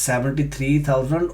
73,000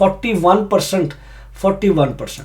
41%،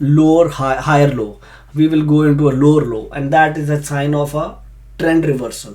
lower higher low, we will go into a lower low and that is a sign of a trend reversal.